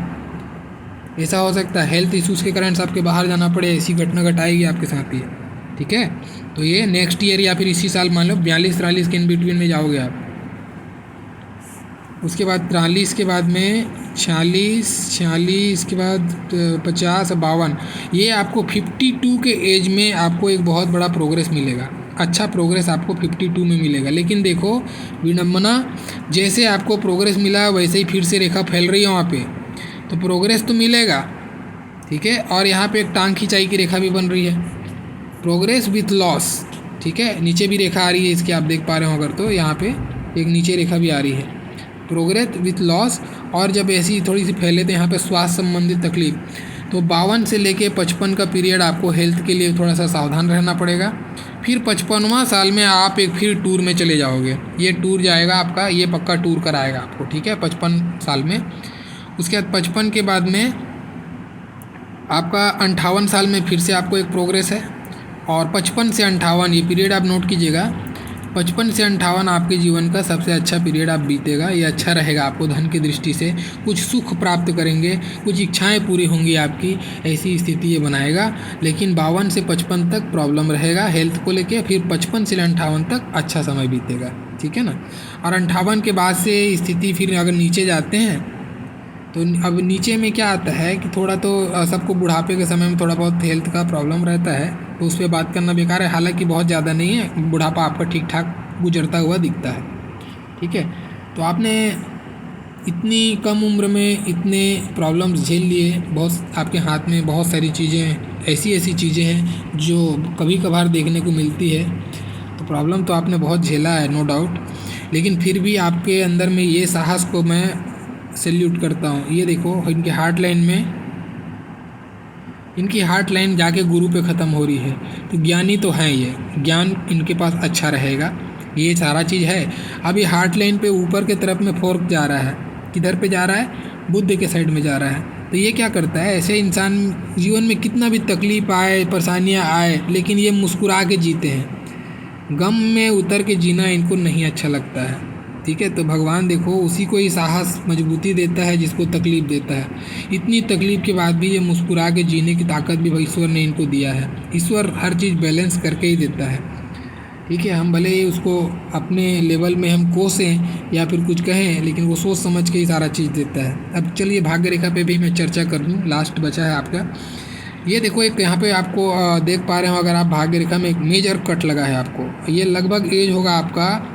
ऐसा हो सकता है। हेल्थ इशूज़ के कारण आपके बाहर जाना पड़े, ऐसी घटना घटाएगी आपके साथ ये, ठीक है। तो ये नेक्स्ट ईयर या फिर इसी साल मान लो 42-43 के इन बिटवीन में जाओगे आप। उसके बाद 43 के बाद में 46 के बाद 50 और 52, ये आपको 52 के एज में आपको एक बहुत बड़ा प्रोग्रेस मिलेगा। अच्छा प्रोग्रेस आपको 52 में मिलेगा। लेकिन देखो विडम्बना, जैसे आपको प्रोग्रेस मिला वैसे ही फिर से रेखा फैल रही है वहाँ पे, तो प्रोग्रेस तो मिलेगा, ठीक है। और यहाँ पे एक टांग खिंचाई की रेखा भी बन रही है, प्रोग्रेस विथ लॉस, ठीक है। नीचे भी रेखा आ रही है इसके, आप देख पा रहे हो अगर, तो यहाँ पे एक नीचे रेखा भी आ रही है, प्रोग्रेस विथ लॉस। और जब ऐसी थोड़ी सी फैले तो यहाँ पे स्वास्थ्य संबंधित तकलीफ। तो 52 से लेके 55 का पीरियड आपको हेल्थ के लिए थोड़ा सा सावधान रहना पड़ेगा। फिर 55वां साल में आप एक फिर टूर में चले जाओगे। ये टूर जाएगा आपका, ये पक्का टूर कराएगा आपको, ठीक है, 55 साल में। उसके बाद 55 के बाद में आपका 58 साल में फिर से आपको एक प्रोग्रेस है। और 55 से 58 ये पीरियड आप नोट कीजिएगा, 55 से 58 आपके जीवन का सबसे अच्छा पीरियड आप बीतेगा। ये अच्छा रहेगा आपको धन की दृष्टि से, कुछ सुख प्राप्त करेंगे, कुछ इच्छाएं पूरी होंगी आपकी, ऐसी स्थिति ये बनाएगा। लेकिन 52 से 55 तक प्रॉब्लम रहेगा हेल्थ को लेके, फिर 55 से 58 तक अच्छा समय बीतेगा, ठीक है ना। और 58 के बाद से स्थिति फिर अगर नीचे जाते हैं तो अब नीचे में क्या आता है कि थोड़ा तो सबको बुढ़ापे के समय में थोड़ा बहुत हेल्थ का प्रॉब्लम रहता है, तो उस पर बात करना बेकार है। हालांकि बहुत ज़्यादा नहीं है, बुढ़ापा आपका ठीक ठाक गुजरता हुआ दिखता है, ठीक है। तो आपने इतनी कम उम्र में इतने प्रॉब्लम्स झेल लिए, बहुत आपके हाथ में बहुत सारी चीज़ें ऐसी चीज़ें हैं जो कभी कभार देखने को मिलती है। तो प्रॉब्लम तो आपने बहुत झेला है, नो डाउट, लेकिन फिर भी आपके अंदर में ये साहस को मैं सैल्यूट करता हूँ। ये देखो इनके हार्ट लाइन में, इनकी हार्ट लाइन जाके गुरु पे ख़त्म हो रही है, तो ज्ञानी तो हैं, ये ज्ञान इनके पास अच्छा रहेगा, ये सारा चीज़ है। अब ये हार्ट लाइन पे ऊपर के तरफ में फोर्क जा रहा है, किधर पे जा रहा है, बुध के साइड में जा रहा है। तो ये क्या करता है, ऐसे इंसान जीवन में कितना भी तकलीफ आए, परेशानियाँ आए, लेकिन ये मुस्कुरा के जीते हैं। गम में उतर के जीना इनको नहीं अच्छा लगता है, ठीक है। तो भगवान देखो उसी को ही साहस मजबूती देता है जिसको तकलीफ़ देता है। इतनी तकलीफ़ के बाद भी ये मुस्कुरा के जीने की ताकत भी ईश्वर ने इनको दिया है। ईश्वर हर चीज़ बैलेंस करके ही देता है, ठीक है। हम भले ही उसको अपने लेवल में हम कोसें या फिर कुछ कहें, लेकिन वो सोच समझ के ही सारा चीज़ देता है। अब चलिए भाग्य रेखा पे भी मैं चर्चा कर लूँ, लास्ट बचा है आपका। ये देखो एक यहाँ पे आपको देख पा रहे हो, अगर आप भाग्य रेखा में एक मेजर कट लगा है आपको। ये लगभग एज होगा आपका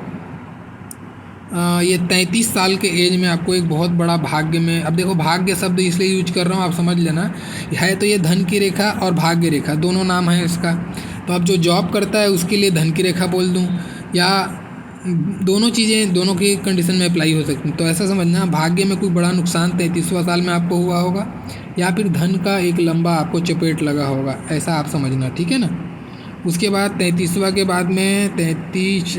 ये 33 साल के एज में आपको एक बहुत बड़ा भाग्य में। अब देखो भाग्य शब्द इसलिए यूज कर रहा हूँ, आप समझ लेना है तो ये धन की रेखा और भाग्य रेखा दोनों नाम है इसका। तो अब जो जॉब करता है उसके लिए धन की रेखा बोल दूँ, या दोनों चीज़ें दोनों की कंडीशन में अप्लाई हो सकती हैं। तो ऐसा समझना भाग्य में कोई बड़ा नुकसान 33वां साल में आपको हुआ होगा, या फिर धन का एक लंबा आपको चपेट लगा होगा, ऐसा आप समझना, ठीक है ना। उसके बाद 33वां के बाद में 33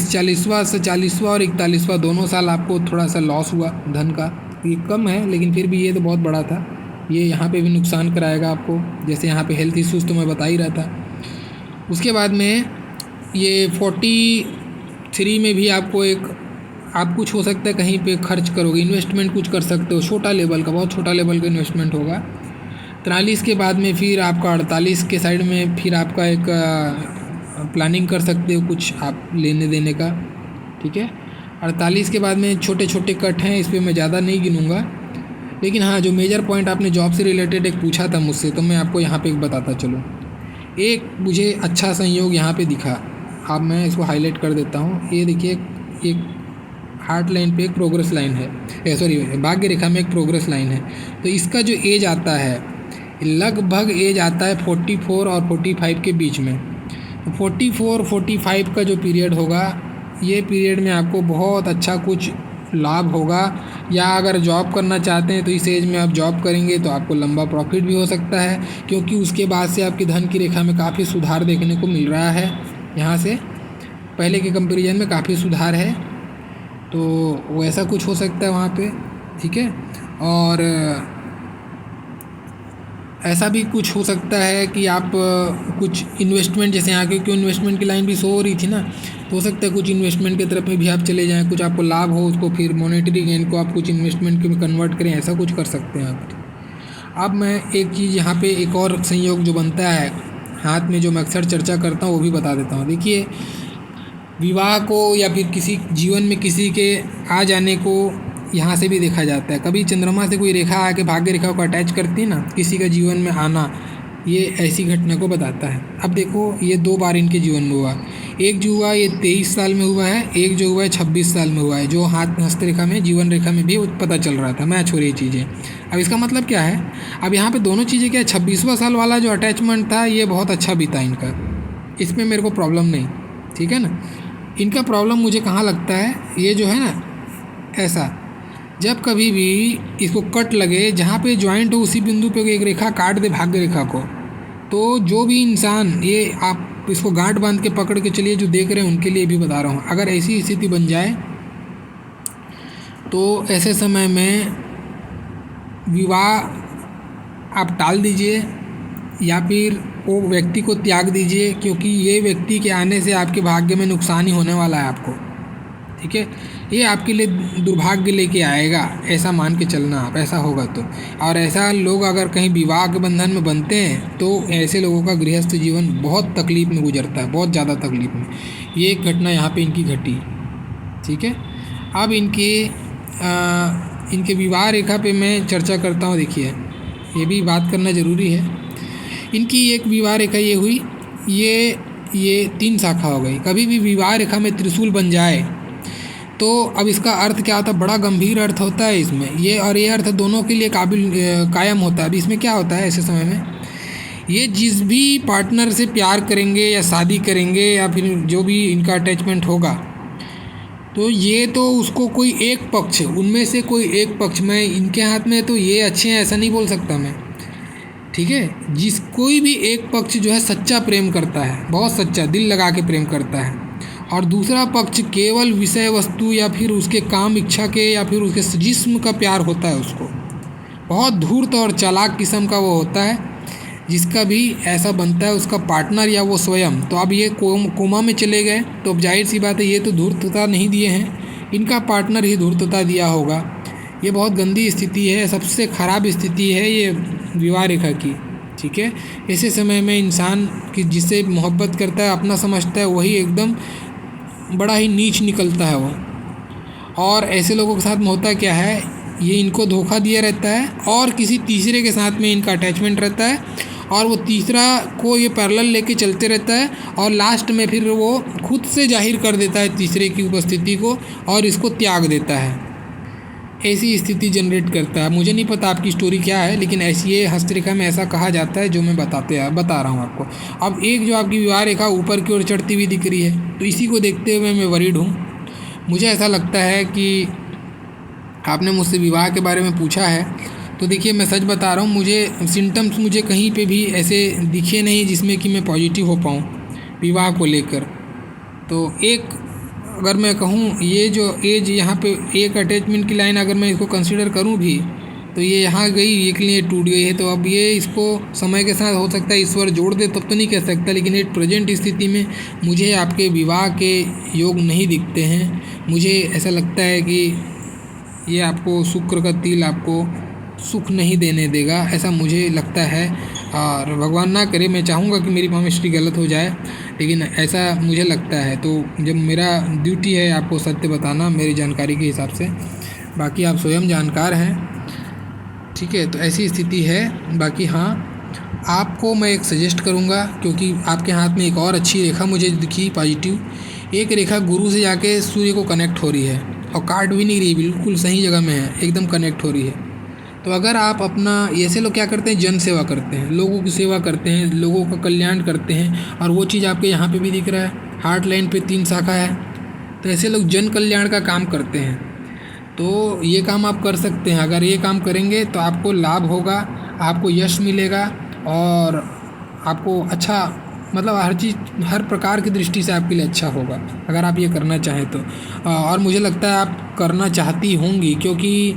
40वां से 40वां और 41वां दोनों साल आपको थोड़ा सा लॉस हुआ धन का। ये कम है लेकिन फिर भी ये तो बहुत बड़ा था। ये यहाँ पे भी नुकसान कराएगा आपको, जैसे यहाँ पे हेल्थ इश्यूज़ तो मैं बता ही रहा था। उसके बाद में ये 43 में भी आपको एक आप कुछ हो सकता है कहीं पे खर्च करोगे, इन्वेस्टमेंट कुछ कर सकते हो, छोटा लेवल का, बहुत छोटा लेवल का इन्वेस्टमेंट होगा। 43 के बाद में फिर आपका 48 के साइड में फिर आपका एक प्लानिंग कर सकते हो कुछ आप लेने देने का, ठीक है। 48 के बाद में छोटे छोटे कट हैं, इस पर मैं ज़्यादा नहीं गिनूँगा, लेकिन हाँ जो मेजर पॉइंट आपने जॉब से रिलेटेड एक पूछा था मुझसे, तो मैं आपको यहाँ पे एक बताता चलूँ। एक मुझे अच्छा संयोग यहाँ पे दिखा, अब मैं इसको हाईलाइट कर देता हूँ। ये देखिए एक हार्ट लाइन पे एक प्रोग्रेस लाइन है, सॉरी भाग्य रेखा में एक प्रोग्रेस लाइन है। तो इसका जो एज आता है लगभग एज आता है 44 और 45 के बीच में। तो 44-45 का जो पीरियड होगा, ये पीरियड में आपको बहुत अच्छा कुछ लाभ होगा। या अगर जॉब करना चाहते हैं तो इस एज में आप जॉब करेंगे तो आपको लंबा प्रॉफिट भी हो सकता है, क्योंकि उसके बाद से आपकी धन की रेखा में काफ़ी सुधार देखने को मिल रहा है। यहाँ से पहले के कंपैरिजन में काफ़ी सुधार है, तो वैसा कुछ हो सकता है वहाँ पे, ठीक है। और ऐसा भी कुछ हो सकता है कि आप कुछ इन्वेस्टमेंट, जैसे यहाँ क्यों इन्वेस्टमेंट की लाइन भी शो हो रही थी ना, तो हो सकता है कुछ इन्वेस्टमेंट की तरफ में भी आप चले जाएं, कुछ आपको लाभ हो, उसको फिर मॉनेटरी गेन को आप कुछ इन्वेस्टमेंट में कन्वर्ट करें, ऐसा कुछ कर सकते हैं आप। अब मैं एक चीज़ यहाँ पे एक और संयोग जो बनता है हाथ में, जो मैं अक्सर चर्चा करता हूँ वो भी बता देता हूँ। देखिए विवाह को या फिर किसी जीवन में किसी के आ जाने को यहाँ से भी देखा जाता है। कभी चंद्रमा से कोई रेखा आके भाग्य रेखा को अटैच करती है ना, किसी का जीवन में आना, ये ऐसी घटना को बताता है। अब देखो ये 2 बार इनके जीवन में हुआ, एक जो हुआ ये 23 साल में हुआ है, एक जो हुआ है 26 साल में हुआ है, जो हस्त रेखा में जीवन रेखा में भी पता चल रहा था, मैच हो रही चीज़ें। अब इसका मतलब क्या है, अब यहाँ पे दोनों चीज़ें क्या है, 26वां साल वाला जो अटैचमेंट था ये बहुत अच्छा बीता इनका, इसमें मेरे को प्रॉब्लम नहीं, ठीक है ना। इनका प्रॉब्लम मुझे कहाँ लगता है, ये जो है ना ऐसा, जब कभी भी इसको कट लगे जहाँ पे जॉइंट हो उसी बिंदु पे एक रेखा काट दे भाग्य रेखा को, तो जो भी इंसान, ये आप इसको गांठ बांध के पकड़ के चलिए, जो देख रहे हैं उनके लिए भी बता रहा हूँ, अगर ऐसी स्थिति बन जाए तो ऐसे समय में विवाह आप टाल दीजिए या फिर वो व्यक्ति को त्याग दीजिए, क्योंकि ये व्यक्ति के आने से आपके भाग्य में नुकसान ही होने वाला है आपको, ठीक है। ये आपके लिए दुर्भाग्य लेके आएगा, ऐसा मान के चलना आप, ऐसा होगा तो। और ऐसा लोग अगर कहीं विवाह के बंधन में बनते हैं तो ऐसे लोगों का गृहस्थ जीवन बहुत तकलीफ़ में गुजरता है, बहुत ज़्यादा तकलीफ़ में। ये एक घटना यहाँ पे इनकी घटी, ठीक है। अब इनके विवाह रेखा पे मैं चर्चा करता हूँ। देखिए ये भी बात करना ज़रूरी है। इनकी एक विवाह रेखा ये हुई, ये 3 शाखा हो गई। कभी भी विवाह रेखा में त्रिशूल बन जाए तो अब इसका अर्थ क्या होता है, बड़ा गंभीर अर्थ होता है इसमें, ये और ये अर्थ दोनों के लिए कायम होता है। अब इसमें क्या होता है ऐसे समय में, ये जिस भी पार्टनर से प्यार करेंगे या शादी करेंगे या फिर जो भी इनका अटैचमेंट होगा, तो ये तो उसको कोई एक पक्ष, उनमें से कोई एक पक्ष, मैं इनके हाथ में तो ये अच्छे हैं ऐसा नहीं बोल सकता मैं, ठीक है। कोई भी एक पक्ष जो है सच्चा प्रेम करता है, बहुत सच्चा दिल लगा के प्रेम करता है, और दूसरा पक्ष केवल विषय वस्तु या फिर उसके काम इच्छा के या फिर उसके जिस्म का प्यार होता है उसको। बहुत धूर्त और चालाक किस्म का वो होता है, जिसका भी ऐसा बनता है उसका पार्टनर या वो स्वयं। तो अब ये कोमा में चले गए, तो अब जाहिर सी बात है ये तो धूर्तता नहीं दिए हैं, इनका पार्टनर ही धूर्तता दिया होगा। ये बहुत गंदी स्थिति है, सबसे ख़राब स्थिति है ये विवाह रेखा की, ठीक है। ऐसे समय में इंसान की जिससे मोहब्बत करता है, अपना समझता है, वही एकदम बड़ा ही नीच निकलता है वो। और ऐसे लोगों के साथ में होता क्या है, ये इनको धोखा दिया रहता है और किसी तीसरे के साथ में इनका अटैचमेंट रहता है और वो तीसरा को ये पैरेलल लेके चलते रहता है और लास्ट में फिर वो खुद से जाहिर कर देता है तीसरे की उपस्थिति को और इसको त्याग देता है। ऐसी स्थिति जनरेट करता है। मुझे नहीं पता आपकी स्टोरी क्या है, लेकिन ऐसी ये हस्तरेखा में ऐसा कहा जाता है जो मैं बता रहा हूँ आपको। अब एक जो आपकी विवाह रेखा ऊपर की ओर चढ़ती हुई दिख रही है, तो इसी को देखते हुए मैं वरीड हूँ। मुझे ऐसा लगता है कि आपने मुझसे विवाह के बारे में पूछा है, तो देखिए मैं सच बता रहा हूँ, मुझे सिम्टम्स मुझे कहीं पे भी ऐसे दिखे नहीं जिसमें कि मैं पॉजिटिव हो पाऊँ विवाह को लेकर। तो एक अगर मैं कहूँ ये जो एज यहाँ पे एक अटैचमेंट की लाइन अगर मैं इसको कंसिडर करूँ भी, तो ये यहाँ गई, एक लिए टूट गई है। तो अब ये इसको समय के साथ हो सकता है ईश्वर जोड़ दे, तब तो नहीं कह सकता, लेकिन एट प्रेजेंट स्थिति में मुझे आपके विवाह के योग नहीं दिखते हैं। मुझे ऐसा लगता है कि ये आपको शुक्र का तिल आपको सुख नहीं देने देगा, ऐसा मुझे लगता है। और भगवान ना करे, मैं चाहूँगा कि मेरी पामिस्ट्री गलत हो जाए, लेकिन ऐसा मुझे लगता है। तो जब मेरा ड्यूटी है आपको सत्य बताना मेरी जानकारी के हिसाब से, बाकी आप स्वयं जानकार हैं, ठीक है। तो ऐसी स्थिति है। बाकी हाँ, आपको मैं एक सजेस्ट करूँगा, क्योंकि आपके हाथ में एक और अच्छी रेखा मुझे दिखी पॉजिटिव, एक रेखा गुरु से जाके सूर्य को कनेक्ट हो रही है और काट भी नहीं रही, बिल्कुल सही जगह में है, एकदम कनेक्ट हो रही है। तो अगर आप अपना, ऐसे लोग क्या करते हैं, जन सेवा करते हैं, लोगों की सेवा करते हैं, लोगों का कल्याण करते हैं, और वो चीज़ आपके यहाँ पे भी दिख रहा है, हार्ट लाइन पे 3 शाखा है। तो ऐसे लोग जन कल्याण का काम करते हैं। तो ये काम आप कर सकते हैं। अगर ये काम करेंगे तो आपको लाभ होगा, आपको यश मिलेगा और आपको अच्छा, मतलब हर चीज़, हर प्रकार की दृष्टि से आपके लिए अच्छा होगा अगर आप ये करना चाहें तो। और मुझे लगता है आप करना चाहती होंगी, क्योंकि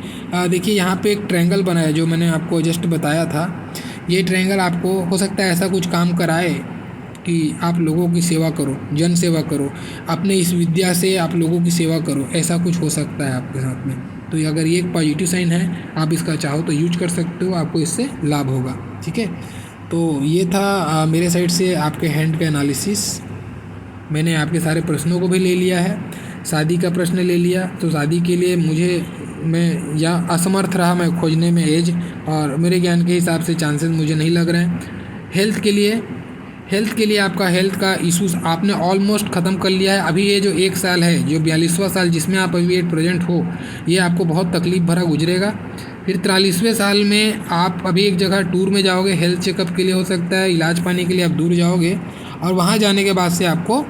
देखिए यहाँ पे एक ट्रायंगल बना है जो मैंने आपको जस्ट बताया था। ये ट्रायंगल आपको हो सकता है ऐसा कुछ काम कराए कि आप लोगों की सेवा करो, जन सेवा करो, अपने इस विद्या से आप लोगों की सेवा करो, ऐसा कुछ हो सकता है आपके साथ में। तो अगर ये एक पॉजिटिव साइन है, आप इसका चाहो तो यूज कर सकते हो, आपको इससे लाभ होगा, ठीक है। तो ये था मेरे साइड से आपके हैंड का एनालिसिस। मैंने आपके सारे प्रश्नों को भी ले लिया है, शादी का प्रश्न ले लिया। तो शादी के लिए मैं या असमर्थ रहा मैं खोजने में एज, और मेरे ज्ञान के हिसाब से चांसेस मुझे नहीं लग रहे हैं। हेल्थ के लिए आपका हेल्थ का इश्यूज़ आपने ऑलमोस्ट ख़त्म कर लिया है। अभी ये जो 1 साल है, जो 42वां साल जिसमें आप अभी एट प्रेजेंट हो, ये आपको बहुत तकलीफ़ भरा गुजरेगा। फिर 43वें साल में आप अभी एक जगह टूर में जाओगे, हेल्थ चेकअप के लिए हो सकता है, इलाज पाने के लिए आप दूर जाओगे, और वहाँ जाने के बाद से आपको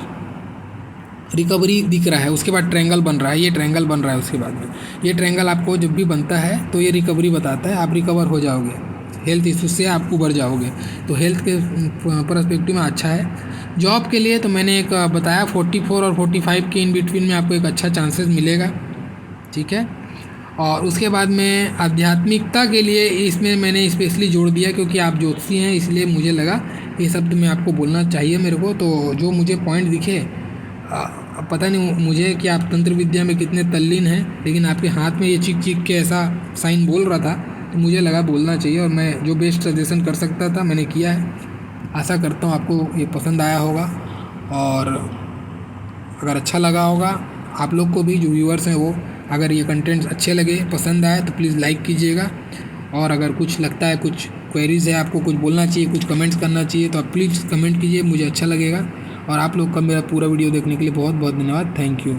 रिकवरी दिख रहा है। उसके बाद ट्रायंगल बन रहा है, ये ट्रायंगल बन रहा है। उसके बाद में ये ट्रायंगल आपको जब भी बनता है तो ये रिकवरी बताता है, आप रिकवर हो जाओगे, हेल्थ इशू से आप उबर जाओगे। तो हेल्थ के पर्सपेक्टिव में अच्छा है। जॉब के लिए तो मैंने एक बताया 44 और 45 के इन बिटवीन में आपको एक अच्छा चांसेस मिलेगा, ठीक है। और उसके बाद में आध्यात्मिकता के लिए इसमें मैंने स्पेशली जोड़ दिया, क्योंकि आप ज्योतिषी हैं, इसलिए मुझे लगा ये शब्द मैं आपको बोलना चाहिए मेरे को। तो जो मुझे पॉइंट दिखे, पता नहीं मुझे कि आप तंत्र विद्या में कितने तल्लीन हैं, लेकिन आपके हाथ में ये चीख के ऐसा साइन बोल रहा था, तो मुझे लगा बोलना चाहिए, और मैं जो बेस्ट सजेशन कर सकता था मैंने किया है। आशा करता हूँ आपको ये पसंद आया होगा, और अगर अच्छा लगा होगा आप लोग को भी, जो व्यूअर्स हैं वो, अगर ये कंटेंट्स अच्छे लगे, पसंद आए, तो प्लीज़ लाइक कीजिएगा। और अगर कुछ लगता है, कुछ क्वेरीज़ है, आपको कुछ बोलना चाहिए, कुछ कमेंट्स करना चाहिए, तो आप प्लीज़ कमेंट कीजिए, मुझे अच्छा लगेगा। और आप लोग का मेरा पूरा वीडियो देखने के लिए बहुत बहुत धन्यवाद। Thank you.